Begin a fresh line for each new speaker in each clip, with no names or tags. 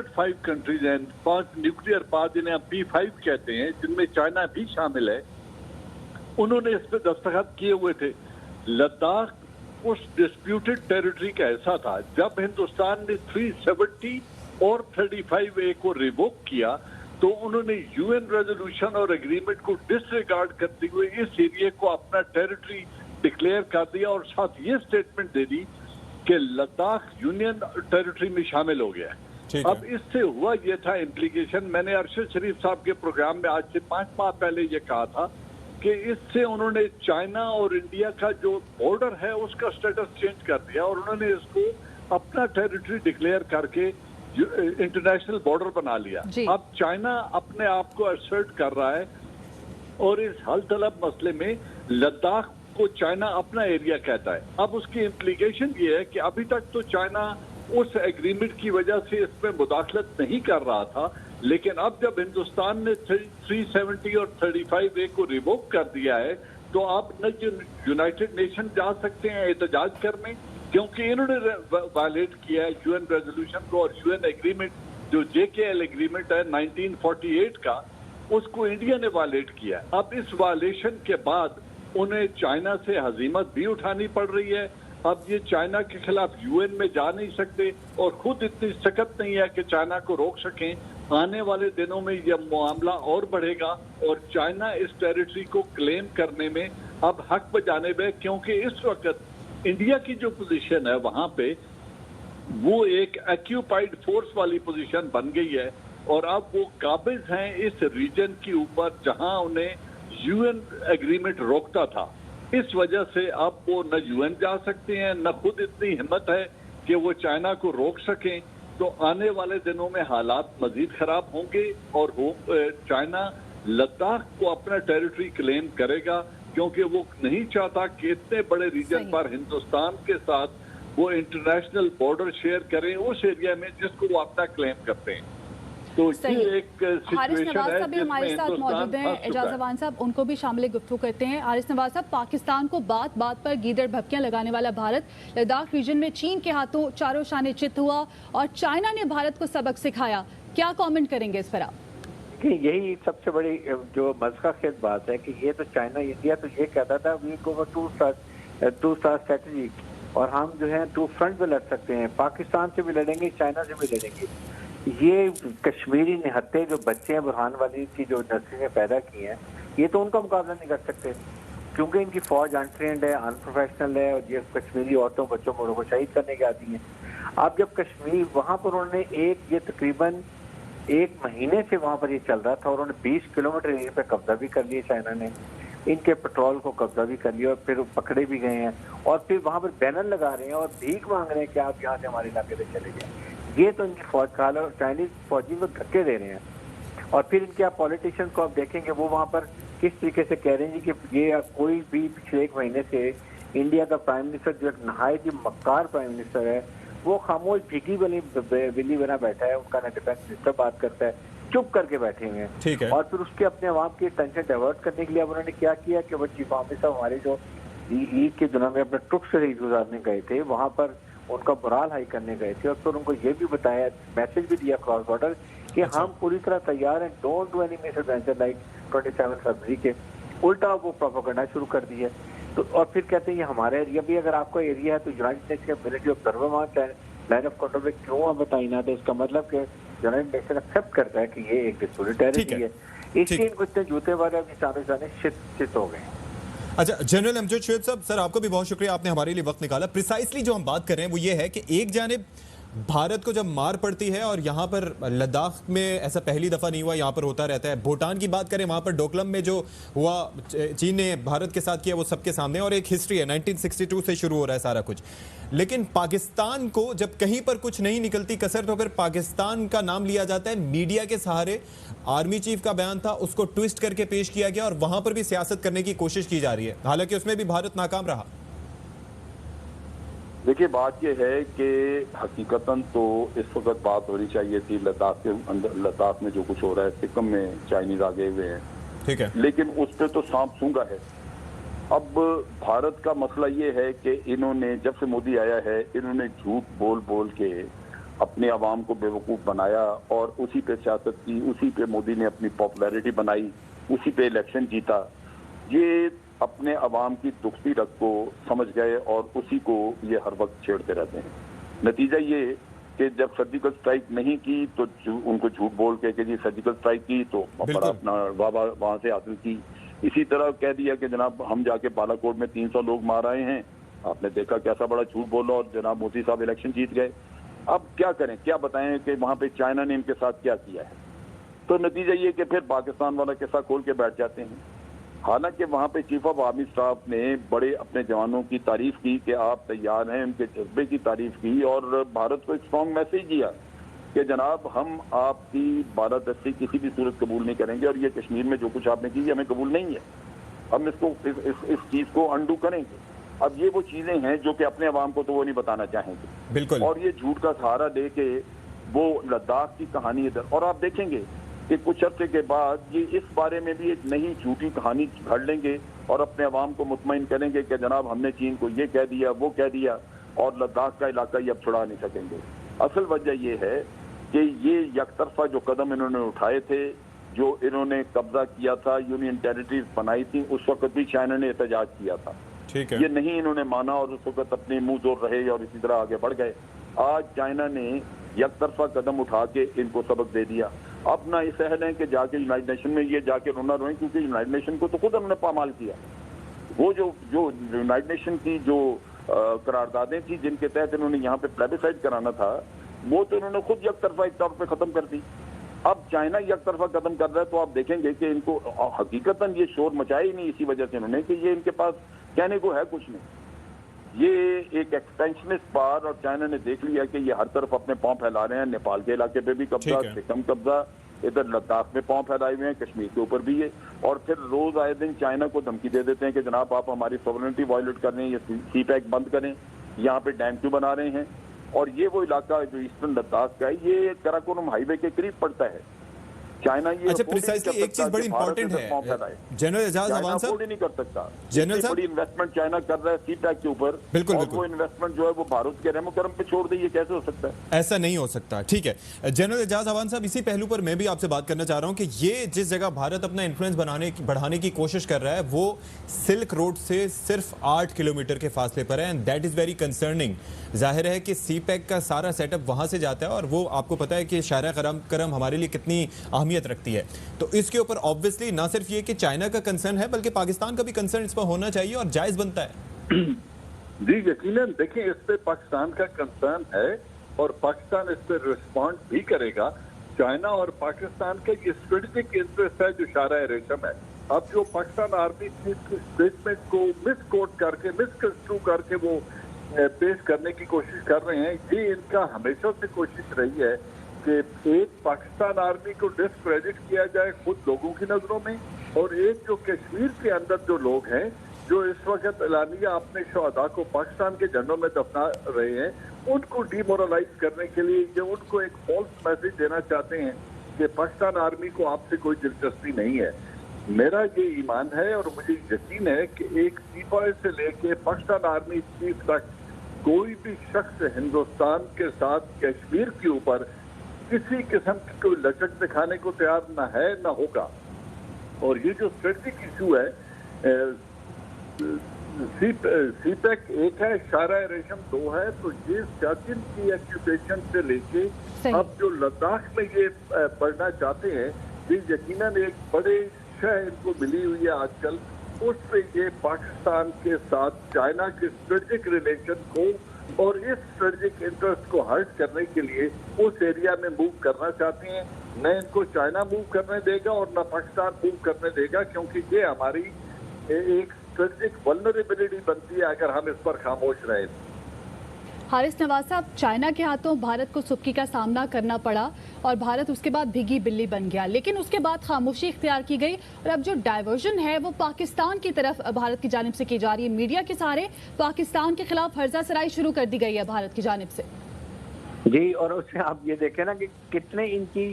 5 countries हैं, 5 nuclear power जिन्हें P5 कहते हैं, जिनमें चाइना भी शामिल है, उन्होंने इस पर दस्तखत किए हुए थे। लद्दाख उस डिस्प्यूटेड टेरिटरी का हिस्सा था। जब हिंदुस्तान ने 370 और 35A को रिवोक किया तो उन्होंने यूएन रेजोल्यूशन और एग्रीमेंट को डिसरिगार्ड करते हुए इस एरिया को अपना टेरिटरी डिक्लेयर कर दिया और साथ ये स्टेटमेंट दे दी कि लद्दाख यूनियन टेरिटरी में शामिल हो गया है। अब इससे हुआ ये था इम्प्लीकेशन, मैंने अरशद शरीफ साहब के प्रोग्राम में आज से 5 माह पहले ये कहा था कि इससे उन्होंने चाइना और इंडिया का जो बॉर्डर है उसका स्टेटस चेंज कर दिया और उन्होंने इसको अपना टेरिटरी डिक्लेयर करके इंटरनेशनल बॉर्डर बना लिया। अब चाइना अपने आप को असर्ट कर रहा है और इस हल तलब मसले में लद्दाख को चाइना अपना एरिया कहता है। अब उसकी इम्प्लीकेशन ये है कि अभी तक तो चाइना उस एग्रीमेंट की वजह से इसमें मुदाखलत नहीं कर रहा था, लेकिन अब जब हिंदुस्तान ने 370 और 35A को रिवोक कर दिया है तो अब न यूनाइटेड नेशन जा सकते हैं एहतजाज करने, क्योंकि इन्होंने वायलेट किया है यूएन रेजोल्यूशन को और यूएन एग्रीमेंट जो JKL एग्रीमेंट है 1948 का, उसको इंडिया ने वायलेट किया है। अब इस वायलेशन के बाद उन्हें चाइना से हजीमत भी उठानी पड़ रही है। अब ये चाइना के खिलाफ यूएन में जा नहीं सकते और खुद इतनी सख्त नहीं है कि चाइना को रोक सकें। आने वाले दिनों में यह मामला और बढ़ेगा और चाइना इस टेरिटरी को क्लेम करने में अब हक बजानिब है, क्योंकि इस वक्त इंडिया की जो पोजीशन है वहां पे वो एक एक्यूपाइड फोर्स वाली पोजीशन बन गई है और अब वो काबिज हैं इस रीजन के ऊपर जहां उन्हें यूएन एग्रीमेंट रोकता था। इस वजह से अब वो न यूएन जा सकते हैं, न खुद इतनी हिम्मत है कि वो चाइना को रोक सकें। तो आने वाले दिनों में हालात मजीद खराब होंगे और चाइना लद्दाख को अपना टेरिटरी क्लेम करेगा, क्योंकि वो नहीं चाहता कि इतने बड़े रीजन पर हिंदुस्तान के साथ वो इंटरनेशनल बॉर्डर शेयर करें उस एरिया में जिसको वो अपना क्लेम करते हैं। तो ये एक
हारिस नवाज साहब भी हमारे साथ मौजूद हैं, एजाज जवान साहब, उनको भी शामिल गुफ्तगू करते हैं। हारिस नवाज साहब, पाकिस्तान को बात बात पर गीदड़ भपकियां लगाने वाला भारत लद्दाख रीजन में चीन के हाथों चारों शाने चित हुआ और चाइना ने भारत को सबक सिखाया, क्या कमेंट करेंगे इस पर आप?
यही सबसे बड़ी जो मज़ाक़ बात है कि ये तो चाइना इंडिया तो ये कहता था we go to star strategy और हम जो है 2 फ्रंट पे लड़ सकते हैं, पाकिस्तान से भी लड़ेंगे, चाइना से भी लड़ेंगे। ये कश्मीरी निहत्ते जो बच्चे हैं बुरहान वाली की जो नस्ल ने पैदा की हैं, ये तो उनका मुकाबला नहीं कर सकते क्योंकि इनकी फौज अनट्रेंड है, अनप्रोफेशनल है और ये कश्मीरी औरतों बच्चों बड़ों को शहीद करने के आती हैं। अब जब कश्मीर वहाँ पर उन्होंने ये तकरीबन 1 महीने से वहाँ पर ये चल रहा था और उन्होंने 20 किलोमीटर एरिया पे कब्जा भी कर लिया चाइना ने, इनके पेट्रोल को कब्जा भी कर लिया और फिर पकड़े भी गए हैं और फिर वहाँ पर बैनर लगा रहे हैं और भीख मांग रहे हैं कि आप यहाँ से हमारे इलाके से चले जाए। ये तो इनकी फौज का हाल है और चाइनीज फौजी को धक्के दे रहे हैं और फिर इनके आप पॉलिटिशियंस को आप देखेंगे वो वहाँ पर किस तरीके से कह रहे हैं कि ये कोई भी पिछले 1 महीने से इंडिया का प्राइम मिनिस्टर जो एक नहायत ही मक्कार प्राइम मिनिस्टर है वो खामोश भीगी बिल्ली बना बैठा है, उनका ना डिफेंस मिनिस्टर बात करता है, चुप करके बैठे हुए हैं। और फिर उसके अपने अवाम की टेंशन डाइवर्ट करने के लिए उन्होंने क्या किया कि वो चीफ ऑफिसर हमारे जो ईद के दिनों में अपने ट्रुप से ईद गुजारने गए थे, वहाँ पर उनका मोराल हाई करने गए थे और फिर उनको ये भी बताया, मैसेज भी दिया क्रॉस बॉर्डर कि हम पूरी तरह तैयार हैं, don't do any misadventure like 27 फरवरी के। उल्टा वो प्रोपेगेंडा शुरू कर दी है। तो और फिर कहते हैं ये हमारा एरिया भी अगर आपका एरिया है तो यूनाइटेड नेशन का मिलिट्री ऑब्जर्वर वहाँ लाइन ऑफ कंट्रोल में क्यों आप बताई ना, तो इसका मतलब कि यूनाइटेड नेशन एक्सेप्ट करता है कि ये एक डिस्प्यूटेड टेरिटरी है। इसलिए इनको इतने जूते वाले अभी सामने शित हो गए।
अच्छा, जनरल अमजद शेख साहब, सर आपका भी बहुत शुक्रिया, आपने हमारे लिए वक्त निकाला। प्रिसाइसली जो हम बात कर रहे हैं वो ये है कि एक जानिब भारत को जब मार पड़ती है और यहाँ पर लद्दाख में ऐसा पहली दफ़ा नहीं हुआ, यहाँ पर होता रहता है। भूटान की बात करें, वहाँ पर डोकलम में जो हुआ चीन ने भारत के साथ किया वो सबके सामने और एक हिस्ट्री है, 1962 से शुरू हो रहा है सारा कुछ। लेकिन पाकिस्तान को जब कहीं पर कुछ नहीं निकलती कसर तो फिर पाकिस्तान का नाम लिया जाता है। मीडिया के सहारे आर्मी चीफ का बयान था, उसको ट्विस्ट करके पेश किया गया और वहाँ पर भी सियासत करने की कोशिश की जा रही है, हालांकि उसमें भी भारत नाकाम रहा।
देखिए, बात यह है कि हकीकतन तो इस वक्त बात होनी चाहिए थी लद्दाख के अंदर, लद्दाख में जो कुछ हो रहा है, सिक्किम में चाइनीज आगे हुए हैं,
ठीक है,
लेकिन उस पर तो सांप सूंघा है। अब भारत का मसला ये है कि इन्होंने जब से मोदी आया है इन्होंने झूठ बोल बोल के अपने आवाम को बेवकूफ़ बनाया और उसी पे सियासत की, उसी पे मोदी ने अपनी पॉपुलैरिटी बनाई, उसी पे इलेक्शन जीता। ये अपने आवाम की दुखती रग को समझ गए और उसी को ये हर वक्त छेड़ते रहते हैं। नतीजा ये कि जब सर्जिकल स्ट्राइक नहीं की तो उनको झूठ बोल के कि जी सर्जिकल स्ट्राइक की तो बड़ा अपना वाह वहां से हासिल की। इसी तरह कह दिया कि जनाब हम जाके बालाकोट में 300 लोग मार आए हैं, आपने देखा कैसा बड़ा झूठ बोला और जनाब मोदी साहब इलेक्शन जीत गए। अब क्या करें, क्या बताएं कि वहां पे चाइना ने इनके साथ क्या किया है। तो नतीजा ये कि फिर पाकिस्तान वाला किस्सा खोल के बैठ जाते हैं। हालांकि वहां पे चीफ ऑफ आर्मी स्टाफ ने बड़े अपने जवानों की तारीफ की कि आप तैयार हैं, उनके जज्बे की तारीफ की और भारत को एक स्ट्रॉन्ग मैसेज दिया कि जनाब हम आपकी बालादस्ती किसी भी सूरत कबूल नहीं करेंगे और ये कश्मीर में जो कुछ आपने की हमें कबूल नहीं है, हम इसको इस चीज को अंडू करेंगे। अब ये वो चीजें हैं जो कि अपने अवाम को तो वो नहीं बताना चाहेंगे,
बिल्कुल, और
ये झूठ का सहारा दे के वो लद्दाख की कहानी इधर। और आप देखेंगे कि कुछ अर्से के बाद ये इस बारे में भी एक नई झूठी कहानी घड़ लेंगे और अपने अवाम को मुतमईन करेंगे कि जनाब हमने चीन को ये कह दिया, वो कह दिया और लद्दाख का इलाका ये अब छुड़ा नहीं सकेंगे। असल वजह ये है कि ये यकतरफा जो कदम इन्होंने उठाए थे, जो इन्होंने कब्जा किया था, यूनियन टेरिटरीज बनाई थी, उस वक्त भी चाइना ने एहतजाज किया था।
ठीक है,
ये नहीं इन्होंने माना और उस वक्त अपने मुंह जोर रहे और इसी तरह आगे बढ़ गए। आज चाइना ने यकतरफा कदम उठा के इनको सबक दे दिया। अब ना ये सहल है कि जाके यूनाइटेड नेशन में ये जाके रोना रोएं, क्योंकि यूनाइटेड नेशन को तो खुद उन्होंने पामाल किया। वो जो यूनाइटेड नेशन की जो करारदादें थी जिनके तहत इन्होंने यहाँ पे प्लेबिसाइड कराना था, वो तो इन्होंने खुद यकतरफा एक तौर पे खत्म कर दी। अब चाइना यकतरफा कदम कर रहा है तो आप देखेंगे कि इनको हकीकतन ये शोर मचाया ही नहीं इसी वजह से इन्होंने कि ये इनके पास कहने को है कुछ नहीं। ये एक एक्सपेंशनिस्ट पावर और चाइना ने देख लिया कि ये हर तरफ अपने पांव फैला रहे हैं। नेपाल के इलाके पे भी कब्जा, सिक्किम कब्जा, इधर लद्दाख में पांव फैलाए हुए हैं, कश्मीर के ऊपर भी है। और फिर रोज आए दिन चाइना को धमकी दे देते हैं कि जनाब आप हमारी सॉवरेनिटी वायलेट कर रहे हैं, ये सी पैक बंद करें, यहाँ पे डैम क्यों बना रहे हैं। और ये वो इलाका जो ईस्टर्न लद्दाख का है, ये कराकोरम हाईवे के करीब पड़ता है। चाइना ये
अच्छा, प्रिसाइसली एक चीज बड़ी इंपॉर्टेंट है जनरल एजाज अवान साहब,
नहीं कर सकता।
जनरल साहब
बड़ी इन्वेस्टमेंट चाइना कर रहा है सी पैक के ऊपर,
बिल्कुल,
और वो इन्वेस्टमेंट जो है वो भारत के रहमो करम पे छोड़ दे, ये कैसे हो सकता है?
ऐसा नहीं हो सकता। ठीक है जनरल एजाज अवान साहब, इसी पहलू पर मैं भी आपसे बात करना चाह रहा हूं कि ये जिस जगह भारत अपना इन्फ्लुएंस बढ़ाने की कोशिश कर रहा है वो सिल्क रोड से सिर्फ 8 किलोमीटर के फासले पर है, and that is very concerning. जाहिर है कि सी पैक का सारा सेटअप वहां से जाता है और वो आपको पता है कि शायरा करम हमारे लिए कितनी अहमियत रखती है। तो इसके ऊपर ऑब्वियसली ना सिर्फ ये कि चाइना का कंसर्न है बल्कि पाकिस्तान का भी कंसर्न इस पर होना चाहिए और जायज बनता है।
जी यकीनन, देखिए इस पे पाकिस्तान का कंसर्न है और पाकिस्तान इस पे रिस्पॉन्ड भी करेगा। चाइना और पाकिस्तान का ये स्ट्रेटेजिक इंटरेस्ट है जो शारा रेशम है। अब जो पाकिस्तान आर्मी चीफ की स्टेटमेंट को मिसकोट करके, मिसकंस्ट्रू करके वो पेश करने की कोशिश कर रहे हैं, ये इनका हमेशा से कोशिश रही है कि एक पाकिस्तान आर्मी को डिस्क्रेडिट किया जाए खुद लोगों की नजरों में, और एक जो कश्मीर के अंदर जो लोग हैं जो इस वक्त एलानिया अपने शहदा को पाकिस्तान के झंडों में दफना रहे हैं, उनको डिमोरलाइज करने के लिए ये उनको एक फॉल्स मैसेज देना चाहते हैं कि पाकिस्तान आर्मी को आपसे कोई दिलचस्पी नहीं है। मेरा ये ईमान है और मुझे यकीन है कि एक सिपाही से लेके पाकिस्तान आर्मी चीफ तक कोई भी शख्स हिंदुस्तान के साथ कश्मीर के ऊपर किसी किस्म की कोई लचक दिखाने को तैयार न है न होगा। और ये जो स्ट्रेटेजिक इशू है, सी पैक एक है, शारा रेशम 2 है, तो ये सियाचिन की एक्यूपेशन से लेके अब जो लद्दाख में ये बढ़ना चाहते हैं, ये यकीनन एक बड़े शय इनको मिली हुई है आजकल। उस पे ये पाकिस्तान के साथ चाइना के स्ट्रेटेजिक रिलेशन को और इस स्ट्रेटेजिक इंटरेस्ट को हर्ट करने के लिए उस एरिया में मूव करना चाहते हैं। न इनको चाइना मूव करने देगा और न पाकिस्तान मूव करने देगा, क्योंकि ये हमारी एक स्ट्रेटेजिक वल्नरेबिलिटी बनती है अगर हम इस पर खामोश रहें।
हारिस नवाज साहब, चाइना के हाथों भारत को सुबकी का सामना करना पड़ा और भारत उसके बाद भीगी बिल्ली बन गया, लेकिन उसके बाद खामोशी इख्तियार की गई और अब जो डाइवर्जन है वो पाकिस्तान की तरफ भारत की जानिब से की जा रही है। मीडिया के सहारे पाकिस्तान के खिलाफ हर्जा सराई शुरू कर दी गई है भारत की जानिब से।
जी, और उसमें आप ये देखें ना कि कितने इनकी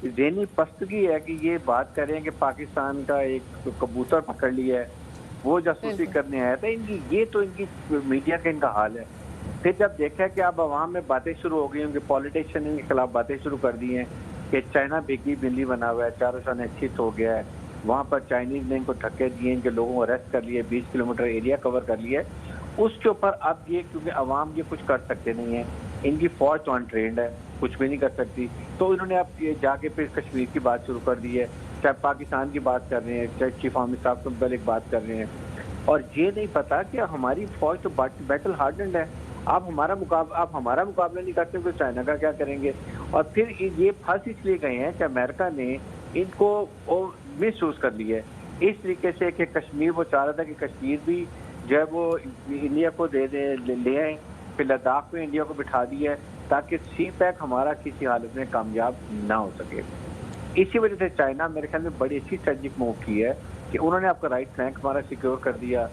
ज़हनी पस्तगी है कि ये बात करें कि पाकिस्तान का एक कबूतर पकड़ लिया है, वो जासूसी करने आया था। इनकी ये तो इनकी मीडिया का इनका हाल है। फिर जब देखा कि अब अवाम में बातें शुरू हो गई, उनके पॉलिटिशियन इनके खिलाफ बातें शुरू कर दी हैं कि चाइना बिगी बिल्ली बना हुआ है, चारों शाने चित हो गया है, वहाँ पर चाइनीज ने इनको धक्के दिए, इनके लोगों को अरेस्ट कर लिए, 20 किलोमीटर एरिया कवर कर लिया, उसके ऊपर अब ये क्योंकि अवाम ये कुछ कर सकते नहीं है, इनकी फौज तो अनट्रेंड है, कुछ भी नहीं कर सकती, तो इन्होंने अब ये जाके फिर कश्मीर की बात शुरू कर दी है, चाहे पाकिस्तान की बात कर रहे हैं, चाहे चीफ आर्मी साहब से पहले बात कर रहे हैं, और ये नहीं पता कि हमारी फौज तो बैटल हार्डेंड है, आप हमारा मुकाबला नहीं करते तो चाइना का क्या करेंगे। और फिर ये फंस इसलिए गए हैं कि अमेरिका ने इनको मिसयूज कर लिया है इस तरीके से कि कश्मीर, वो चाह रहा था कि कश्मीर भी जो है वो इंडिया को ले आए, फिर लद्दाख में इंडिया को बिठा दिया है ताकि सी पैक हमारा किसी हालत में कामयाब ना हो सके। इसी वजह से चाइना मेरे ख्याल में बड़ी अच्छी स्ट्रेटजिक मूव की है कि उन्होंने आपका राइट फ्लैंक हमारा सिक्योर कर दिया,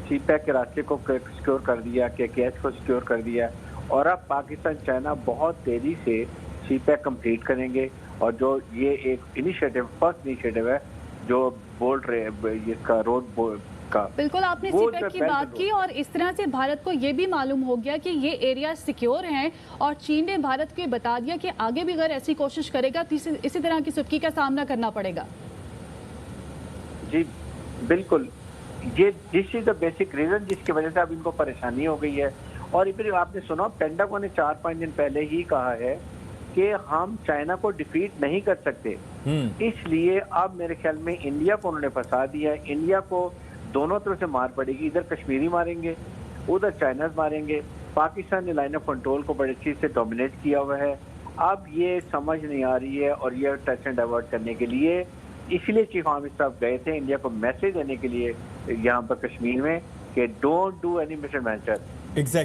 सी पैक के रास्ते को सिक्योर कर दिया, केकेएस को सिक्योर कर दिया, और अब पाकिस्तान चाइना बहुत तेजी से सी पैक कंप्लीट करेंगे। और जो ये एक इनिशिएटिव, फर्स्ट इनिशिएटिव है जो बोल्ड रहे इसका रोड का,
बिल्कुल आपने सीपैक की बात की, और इस तरह से भारत को ये भी मालूम हो गया कि ये एरिया सिक्योर हैं, और चीन ने भारत को बता दिया कि आगे भी अगर ऐसी कोशिश करेगा तो इसी तरह की सुटकी का सामना करना पड़ेगा।
जी बिल्कुल, ये this is the basic reason जिसकी वजह से अब इनको परेशानी हो गई है। और फिर आपने सुना पेंटागन ने 4-5 दिन पहले ही कहा है कि हम चाइना को डिफीट नहीं कर सकते, इसलिए अब मेरे ख्याल में इंडिया को उन्होंने फंसा दिया है। इंडिया को दोनों तरफ से मार पड़ेगी, इधर कश्मीरी मारेंगे, उधर चाइना मारेंगे। पाकिस्तान ने लाइन ऑफ कंट्रोल को बड़ी चीज से डोमिनेट किया हुआ है। अब ये समझ नहीं आ रही है, और ये टच एंड डाइवर्ट करने के लिए इसलिए चीफ आर्मी साहब गए थे इंडिया को मैसेज देने के लिए यहाँ पर कश्मीर में कि don't do any mission venture,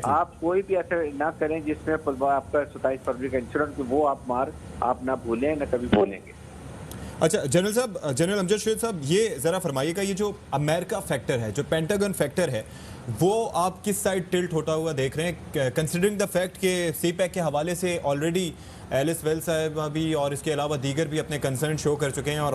आप कोई भी ऐसा ना करें जिसमें आपका 27 फरवरी का इंसिडेंट, वो आप ना भूलें, ना कभी भूलेंगे।
अच्छा जनरल साहब, जनरल अमजद शेख साहब, ये जरा फरमाइएगा, ये जो अमेरिका फैक्टर है, जो पेंटागन फैक्टर है, वो आप किस साइड टिल्ट होता हुआ देख रहे हैं, कंसिडरिंग द फैक्ट कि सी पैक के हवाले से ऑलरेडी एलिस वेल्स साहब भी और इसके अलावा दीगर भी अपने कंसर्न शो कर चुके हैं, और